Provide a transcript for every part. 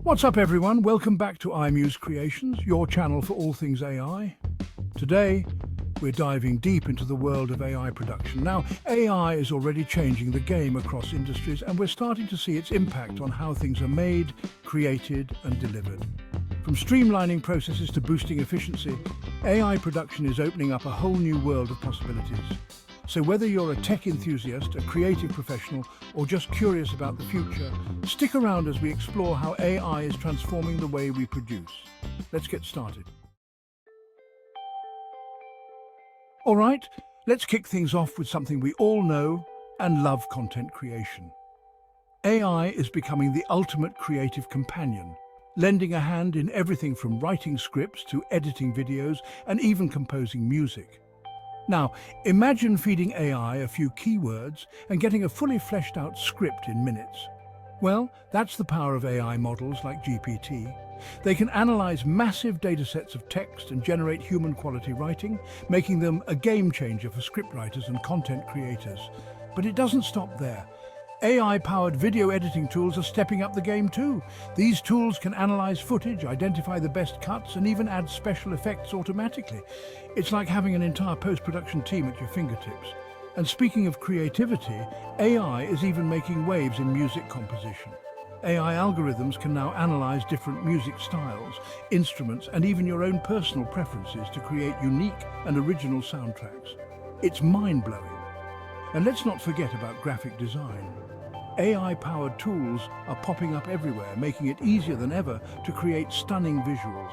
What's up, everyone? Welcome back to AIMuse Creations, your channel for all things AI. Today, we're diving deep into the world of AI production. Now, AI is already changing the game across industries, and we're starting to see its impact on how things are made, created, and delivered. From streamlining processes to boosting efficiency, AI production is opening up a whole new world of possibilities. So whether you're a tech enthusiast, a creative professional, or just curious about the future, stick around as we explore how AI is transforming the way we produce. Let's get started. All right, let's kick things off with something we all know and love: content creation. AI is becoming the ultimate creative companion, lending a hand in everything from writing scripts to editing videos and even composing music. Now, imagine feeding AI a few keywords and getting a fully fleshed out script in minutes. Well, that's the power of AI models like GPT. They can analyze massive datasets of text and generate human-quality writing, making them a game changer for scriptwriters and content creators. But it doesn't stop there. AI-powered video editing tools are stepping up the game too. These tools can analyze footage, identify the best cuts, and even add special effects automatically. It's like having an entire post-production team at your fingertips. And speaking of creativity, AI is even making waves in music composition. AI algorithms can now analyze different music styles, instruments, and even your own personal preferences to create unique and original soundtracks. It's mind-blowing. And let's not forget about graphic design. AI-powered tools are popping up everywhere, making it easier than ever to create stunning visuals.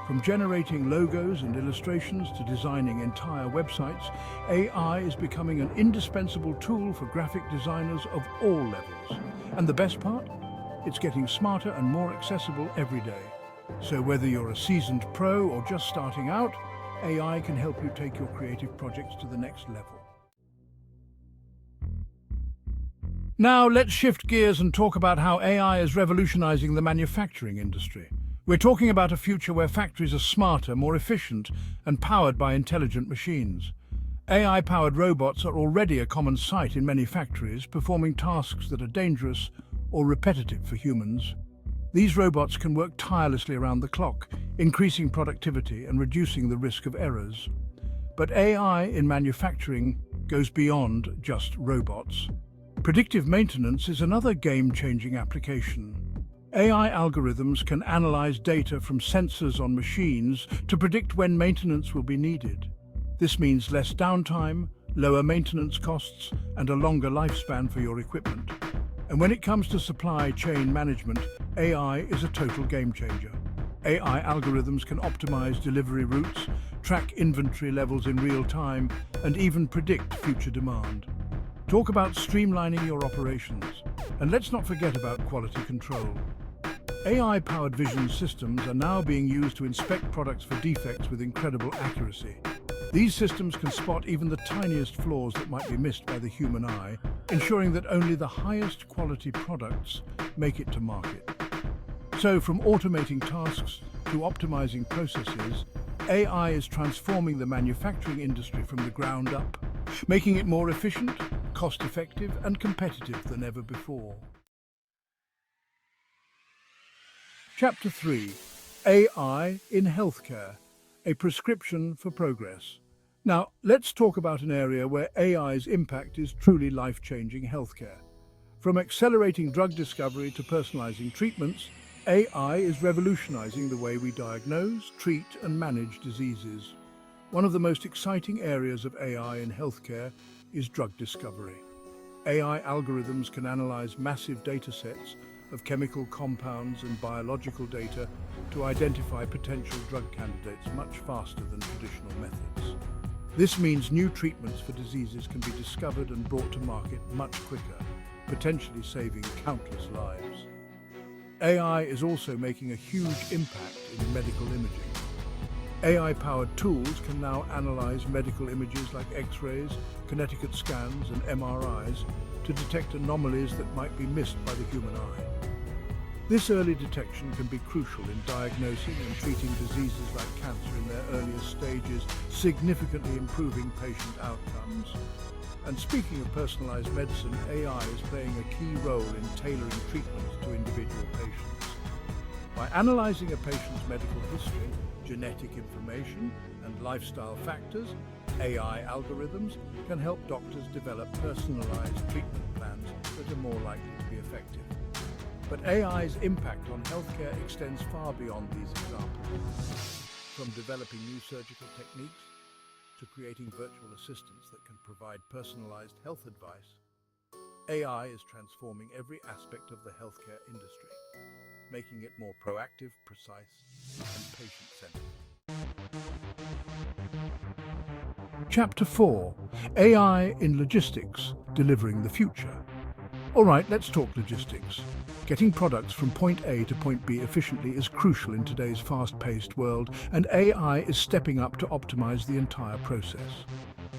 From generating logos and illustrations to designing entire websites, AI is becoming an indispensable tool for graphic designers of all levels. And the best part? It's getting smarter and more accessible every day. So whether you're a seasoned pro or just starting out, AI can help you take your creative projects to the next level. Now, let's shift gears and talk about how AI is revolutionizing the manufacturing industry. We're talking about a future where factories are smarter, more efficient, and powered by intelligent machines. AI-powered robots are already a common sight in many factories, performing tasks that are dangerous or repetitive for humans. These robots can work tirelessly around the clock, increasing productivity and reducing the risk of errors. But AI in manufacturing goes beyond just robots. Predictive maintenance is another game-changing application. AI algorithms can analyze data from sensors on machines to predict when maintenance will be needed. This means less downtime, lower maintenance costs, and a longer lifespan for your equipment. And when it comes to supply chain management, AI is a total game-changer. AI algorithms can optimize delivery routes, track inventory levels in real time, and even predict future demand. Talk about streamlining your operations. And let's not forget about quality control. AI-powered vision systems are now being used to inspect products for defects with incredible accuracy. These systems can spot even the tiniest flaws that might be missed by the human eye, ensuring that only the highest quality products make it to market. So from automating tasks to optimizing processes, AI is transforming the manufacturing industry from the ground up, making it more efficient, cost-effective, and competitive than ever before. Chapter 3: AI in Healthcare, a prescription for progress. Now, let's talk about an area where AI's impact is truly life-changing: healthcare. From accelerating drug discovery to personalizing treatments, AI is revolutionizing the way we diagnose, treat, and manage diseases. One of the most exciting areas of AI in healthcare is drug discovery. AI algorithms can analyze massive datasets of chemical compounds and biological data to identify potential drug candidates much faster than traditional methods. This means new treatments for diseases can be discovered and brought to market much quicker, potentially saving countless lives. AI is also making a huge impact in medical imaging. AI-powered tools can now analyze medical images like X-rays, Connecticut scans, and MRIs to detect anomalies that might be missed by the human eye. This early detection can be crucial in diagnosing and treating diseases like cancer in their earliest stages, significantly improving patient outcomes. And speaking of personalized medicine, AI is playing a key role in tailoring treatments to individual patients. By analyzing a patient's medical history, genetic information, and lifestyle factors, AI algorithms can help doctors develop personalized treatment plans that are more likely to be effective. But AI's impact on healthcare extends far beyond these examples. From developing new surgical techniques to creating virtual assistants that can provide personalized health advice, AI is transforming every aspect of the healthcare industry, making it more proactive, precise, and patient-centered. Chapter 4: AI in Logistics, Delivering the Future. All right, let's talk logistics. Getting products from point A to point B efficiently is crucial in today's fast-paced world, and AI is stepping up to optimize the entire process.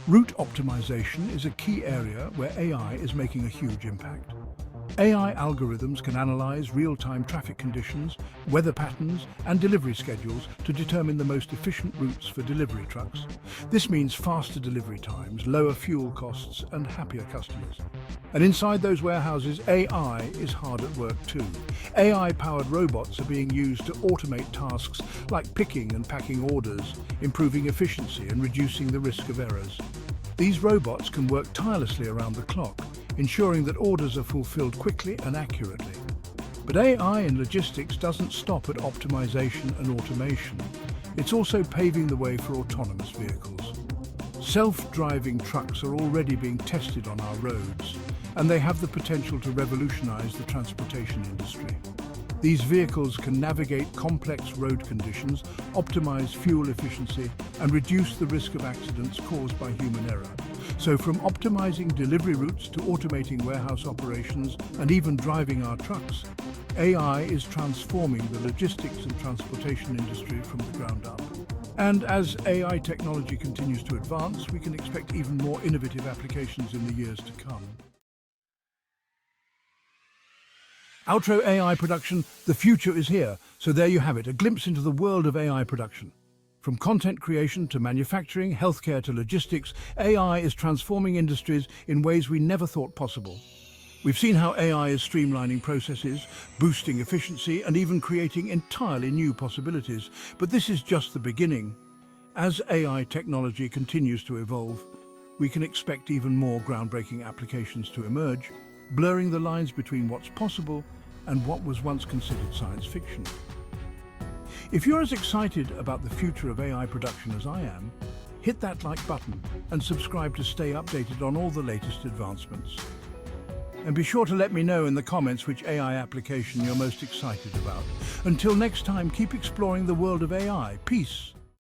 Route optimization is a key area where AI is making a huge impact. AI algorithms can analyze real-time traffic conditions, weather patterns, and delivery schedules to determine the most efficient routes for delivery trucks. This means faster delivery times, lower fuel costs, and happier customers. And inside those warehouses, AI is hard at work too. AI-powered robots are being used to automate tasks like picking and packing orders, improving efficiency and reducing the risk of errors. These robots can work tirelessly around the clock, ensuring that orders are fulfilled quickly and accurately. But AI in logistics doesn't stop at optimization and automation. It's also paving the way for autonomous vehicles. Self-driving trucks are already being tested on our roads, and they have the potential to revolutionize the transportation industry. These vehicles can navigate complex road conditions, optimize fuel efficiency, and reduce the risk of accidents caused by human error. So from optimizing delivery routes to automating warehouse operations and even driving our trucks, AI is transforming the logistics and transportation industry from the ground up. And as AI technology continues to advance, we can expect even more innovative applications in the years to come. Outro AI production, the future is here. So there you have it, a glimpse into the world of AI production. From content creation to manufacturing, healthcare to logistics, AI is transforming industries in ways we never thought possible. We've seen how AI is streamlining processes, boosting efficiency, and even creating entirely new possibilities. But this is just the beginning. As AI technology continues to evolve, we can expect even more groundbreaking applications to emerge, blurring the lines between what's possible and what was once considered science fiction. If you're as excited about the future of AI production as I am, hit that like button and subscribe to stay updated on all the latest advancements. And be sure to let me know in the comments which AI application you're most excited about. Until next time, keep exploring the world of AI. Peace.